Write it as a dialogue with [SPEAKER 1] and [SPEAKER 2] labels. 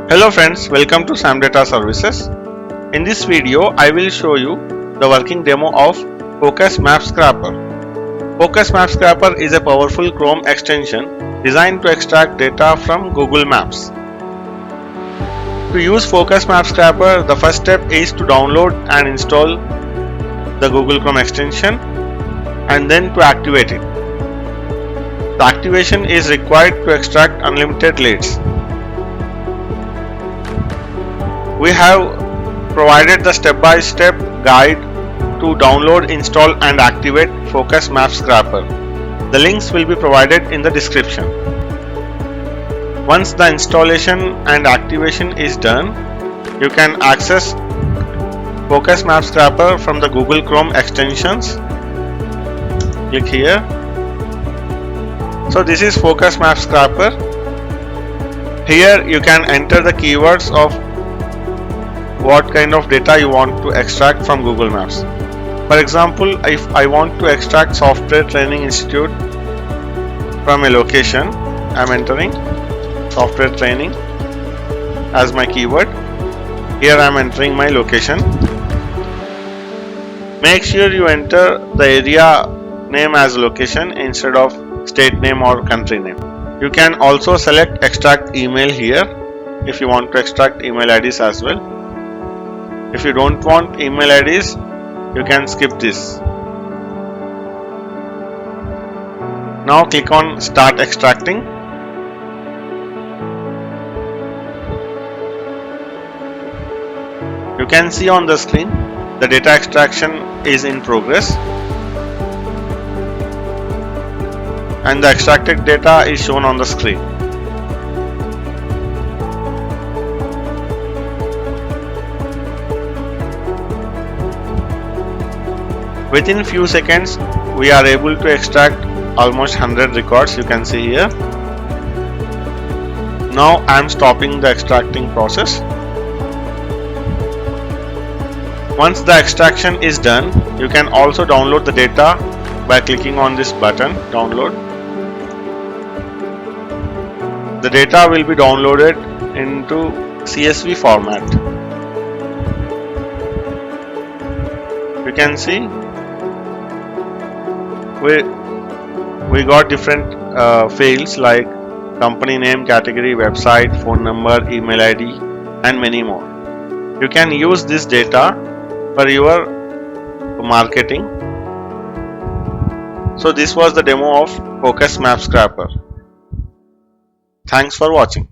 [SPEAKER 1] Hello friends, welcome to Sam Data Services. In this video, I will show you the working demo of Focus Map Scraper. Focus Map Scraper is a powerful Chrome extension designed to extract data from Google Maps. To use Focus Map Scraper, the first step is to download and install the Google Chrome extension and then to activate it. The activation is required to extract unlimited leads. We have provided the step-by-step guide to download, install and activate Focus Map Scraper. The links will be provided in the description. Once the installation and activation is done, you can access Focus Map Scraper from the Google Chrome extensions. Click here. So this is Focus Map Scraper. Here you can enter the keywords of what kind of data you want to extract from Google Maps. For example, if I want to extract Software Training Institute from a location, I am entering Software Training as my keyword. Here I am entering my location. Make sure you enter the area name as location instead of state name or country name. You can also select extract email here if you want to extract email IDs as well. If you don't want email IDs, you can skip this. Now click on Start Extracting. You can see on the screen the data extraction is in progress and the extracted data is shown on the screen. Within few seconds, we are able to extract almost 100 records. You can see here. Now I am stopping the extracting process. Once the extraction is done, you can also download the data by clicking on this button, download. The data will be downloaded into CSV format. You can see we got different fields like company name, category, website, phone number, email ID and many more. You can use this data for your marketing. So this was the demo of Focus Map Scraper. Thanks for watching.